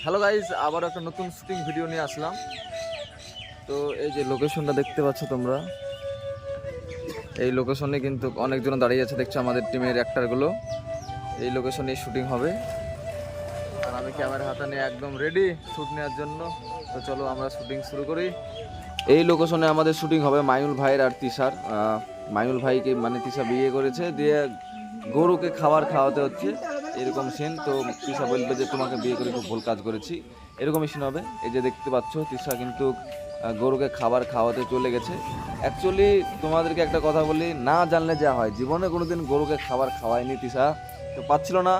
Hello guys, আবার একটা নতুন শুটিং ভিডিও নিয়ে আসলাম। তো এই যে লোকেশনটা দেখতে পাচ্ছ তোমরা, এই লোকেশনে কিন্তু অনেকজন দাঁড়িয়ে আছে দেখছো, আমাদের টিমের অ্যাক্টরগুলো। এই লোকেশনে শুটিং হবে আর আমি ক্যামেরা হাতে নিয়ে একদম রেডি শ্যুট নেওয়ার জন্য। তো চলো আমরা শুটিং শুরু করি। এই লোকেশনে আমাদের শুটিং হবে মাইনুল ভাইয়ের আর তিশার। মাইনুল ভাইকে মানে তিশা বিয়ে করেছে, দিয়ে গরুকে খাবার খাওয়াতে হচ্ছে, এরকম সিন। তো তিশা বলবে যে তোমাকে বিয়ে করে খুব ভুল কাজ করেছি, এরকমই সিন হবে। এই যে দেখতে পাচ্ছ তিশা কিন্তু গরুকে খাবার খাওয়াতে চলে গেছে। অ্যাকচুয়ালি তোমাদেরকে একটা কথা বলি, না জানলে যা হয়, জীবনে কোনোদিন গরুকে খাবার খাওয়ায়নি তিশা, তো পাচ্ছিল না।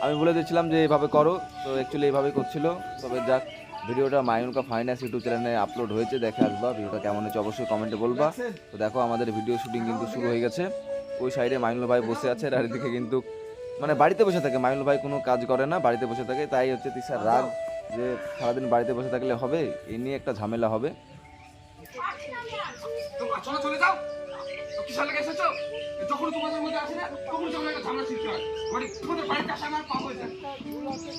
আমি বলে দিচ্ছিলাম যে এইভাবে করো, তো অ্যাকচুয়ালি এইভাবেই করছিল। তবে যাক, ভিডিওটা মাইনুল কা ফাইন্যান্স ইউটিউব চ্যানেলে আপলোড হয়েছে, দেখে আসবা। ভিডিওটা কেমন হয়েছে অবশ্যই কমেন্টে বলবা। তো দেখো আমাদের ভিডিও শুটিং কিন্তু শুরু হয়ে গেছে। ওই সাইডে মাইনুল ভাই বসে আছে, আর এদিকে কিন্তু মানে বাড়িতে বসে থাকে মাইনুল ভাই, কোনো কাজ করে না, বাড়িতে বসে থাকে। তাই হচ্ছে তিশার রাগ যে সারাদিন বাড়িতে বসে থাকলে হবে, এই নিয়ে একটা ঝামেলা হবে। চলে যাও, কিসের লেগে এসেছো? যখন তোমাদের মধ্যে আসে না তখন যখন একটা ঝামেলা সৃষ্টি হয়, মানে তোমাদের বাড়িতে আসা আমার পাপ হয়ে যায়।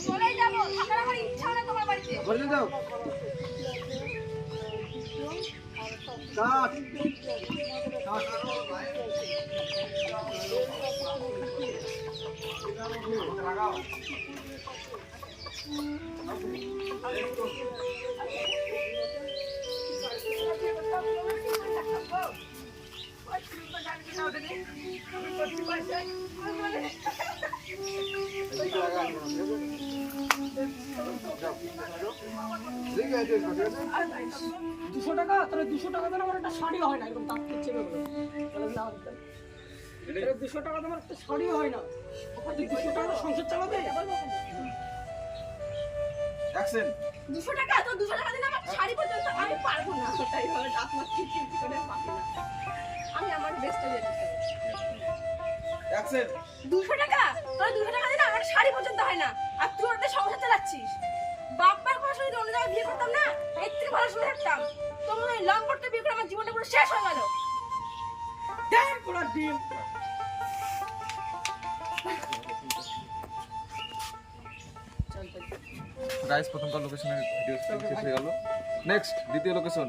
চলে যাবো, থাকার আমার ইচ্ছা না তোমার বাড়িতে। চলে যাও। কাট লাগাও। দুশো টাকা তাহলে 200 টাকা দিলে আমার একটা শাড়ি হয় না, এরকম তাপ করছে এগুলো। তাহলে না দিতাম। 200 টাকা তোমার একটা শাড়ি হয় না, 200 টাকা সংসার চালাবে। অ্যাকশন। 200 টাকা, তো 200 টাকা দিলে আমার শাড়ি পর্যন্ত আমি পারবো না। তাই ভাবে দাঁত মাছ খিটখিট করে পারি না। আমি আমার বেস্টটা দিয়ে দিচ্ছি। অ্যাকশন। 200 টাকা, তাহলে 200 টাকা দিলে আমার শাড়ি পর্যন্ত হয় না। আর তুই ওটা সংসার চালাচ্ছিস। বাপ্পার কথা শুনে অন্য জায়গায় বিয়ে করতাম না, এর থেকে ভালো শুনে থাকতাম। তোমার এই লম্পটটা বিয়ে করে আমার জীবনটা পুরো শেষ হয়ে গেল। দেখ পুরো ডিম। গাইস, প্রথমকার লোকেশনের ভিডিও শুটিং শেষ হয়ে গেল। নেক্সট দ্বিতীয় লোকেশন।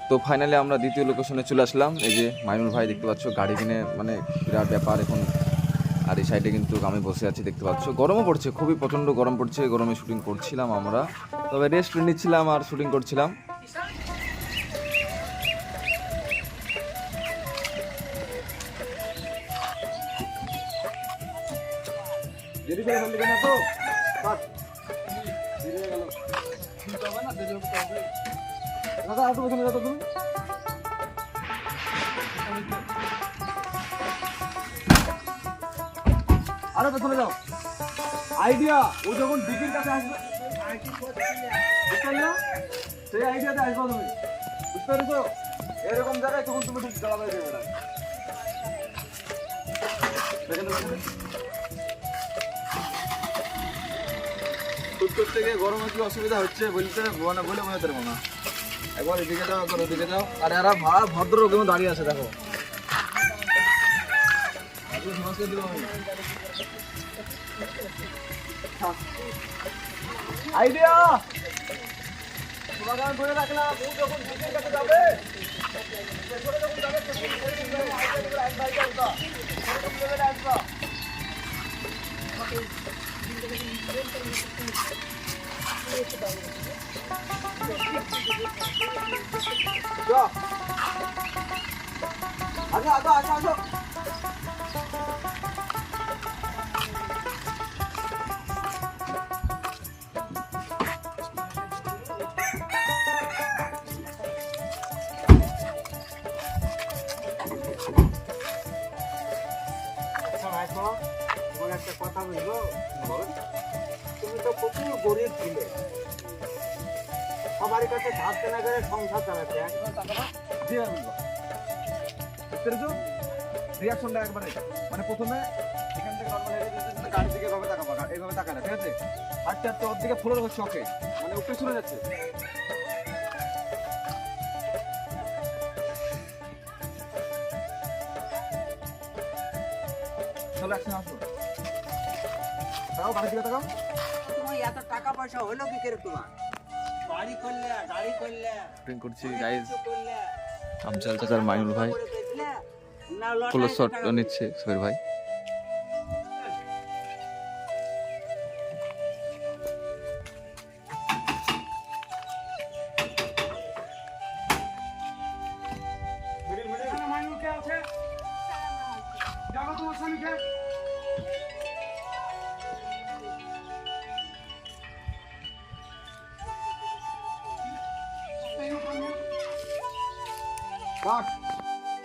তো ফাইনালি আমরা দ্বিতীয় লোকেশনে চলে আসলাম। এই যে মাইনুল ভাই দেখতে পাচ্ছ গাড়ি কিনে, মানে বিরাট ব্যাপার এখন। আর এই সাইডে কিন্তু আমি বসে আছি দেখতে পাচ্ছ, গরমও পড়ছে, খুবই প্রচণ্ড গরম পড়ছে। গরমে শুটিং করছিলাম আমরা, তবে রেস্ট নিচ্ছিলাম আর শুটিং করছিলাম। দেরি করে ফেললি কেন তো? কাট। দেরি হয়ে গেল। শুনতে হবে না, দেরি হবে তো হবে। দাদা আরেকটু পেছনে যাও তো তুমি। আরো পেছনে যাও। আইডিয়া, ও যখন ডিকির কাছে আসবে, বুঝতে পারলে? সেই আইডিয়াতে আসবে তুমি, বুঝতে পেরেছো? এরকম জায়গায় তখন তুমি ঠিক জ্বালাবে দেবে না। শুট করতে গিয়ে গরমে কি অসুবিধা হচ্ছে বলতে বলে বোঝাতে পারবো না। একবার এদিকে যাও, একবার ওদিকে যাও। আর এরা ভদ্র কেমন দাঁড়িয়ে আছে দেখো। সমস্যা দিল আইডিয়া তোমাকে আমি বলে রাখলাম, ও যখন দিকের কাছে যাবে, যখন যাবে আসবা। আসো আসো আসো আসো। একটা কথা বলবো, তুমি তো প্রচুর গরিব ছিলে, সবার কাছে ধার কেনা করে সংসার চালাতে, একবার টাকাটা দিয়ে বলবো। রিয়াকশনটা একবারে মানে প্রথমে এখান থেকে নর্মাল গাড়ির দিকে এভাবে তাকাবা, এইভাবে তাকালে, ঠিক আছে? হাঁটতে হাঁটতে ওর দিকে ফুলের শখে মানে উপরে চলে যাচ্ছে। চলো একসাথে আসো, তাকাও বাড়ির দিকে তাকাও। তোমার এত টাকা পয়সা হলো কি করে তোমার? বাড়ি করলে, গাড়ি করলে, শুটিং করছি গাইজ, কিছু করলে, আমচাল চাচার মাইনুল ভাই করে বেচলে, না ক্লোজ লটারিতে শট টাকা নিচ্ছে সোহেল ভাই। এখানে মাইনুল কে আছে? দেখো তোমার স্বামীকে।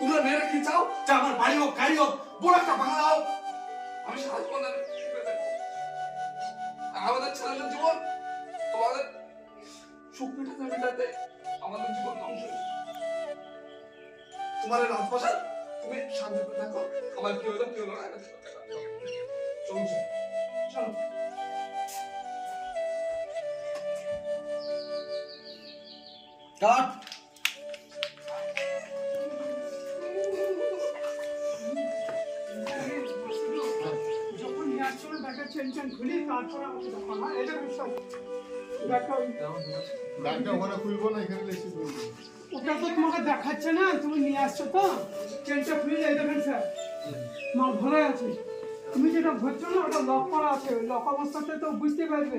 তোমরা মেয়েরা কি চাও যে আমার বাড়ি হোক, গাড়ি হোক, বড় একটা বাংলা হোক? আমি সারা জীবন ধরে সুখে থাকবো। আমাদের ছেলেদের জীবন তোমাদের সুখ মেটাতে মেটাতে আমাদের জীবন ধ্বংস হয়েছে। তোমার এই রাজপ্রাসাদ, তুমি শান্তিতে থাকো, আমার কি হলো কি হলো না এটা চিন্তা করতে হবে না। চলো চলো কাট। যখন নিয়ে আসছো না ব্যাগের চেন চেন খুলি তারপরে আমাকে দেখো না, এটা বিশ্বাস। ব্যাগটা ওখানে খুলবো না, এখানে লেসি খুলবো। ওটা তো তোমাকে দেখাচ্ছে না, তুমি নিয়ে আসছো তো চেনটা খুলে এই দেখেন স্যার, মাল ভরে আছে। তুমি যেটা ধরছো না ওটা লক করা আছে, ওই লক অবস্থাতে তো বুঝতে পারবে।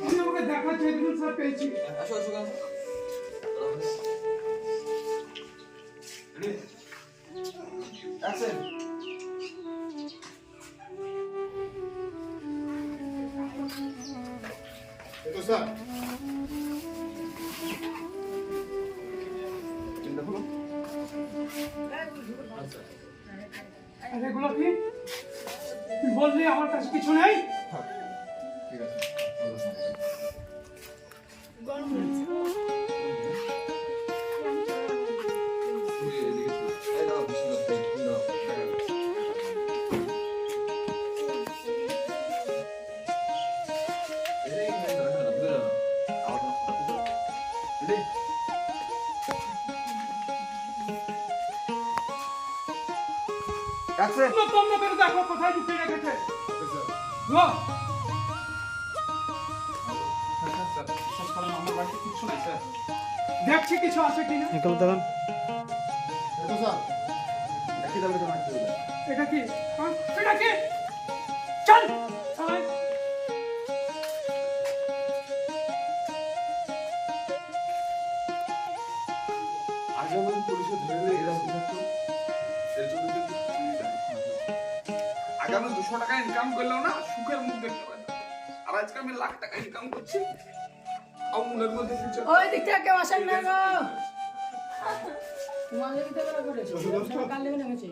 তুমি আমাকে দেখাচ্ছ, এই দেখুন স্যার পেয়েছি। আসো আসো অ্যাকশন। এটা স্যার চিন্তা করো। আর এগুলো কি তুই বললি আমার কাছে কিছু নেই? ঠিক আছে। অ্যাকশন। তোমরা করে দেখো কোথায় লুকিয়ে রেখেছে। Okay sir. লো, স্যার বিশ্বাস করেন আমার বাড়িতে কিচ্ছু নাই স্যার। দেখছি কিছু আছে কিনা। এটা স্যার। একই দামে তোমার কি হলো? এটা কি? হ্যাঁ? এটা কি? চল চল। আজ আমাদের পুলিশে ধরে এরকম থাকতো, এর জন্য কিন্তু আগে আমি 200 টাকা ইনকাম করলেও না সুখের মুখ দেখতে পাইতাম, আর আজকে আমি লাখ টাকা ইনকাম করছি, মনের মধ্যে কিছু ওই দিক থেকে কেউ আসেন না গো। তোমার লেগে তো করে কাল লেগে নেমেছে।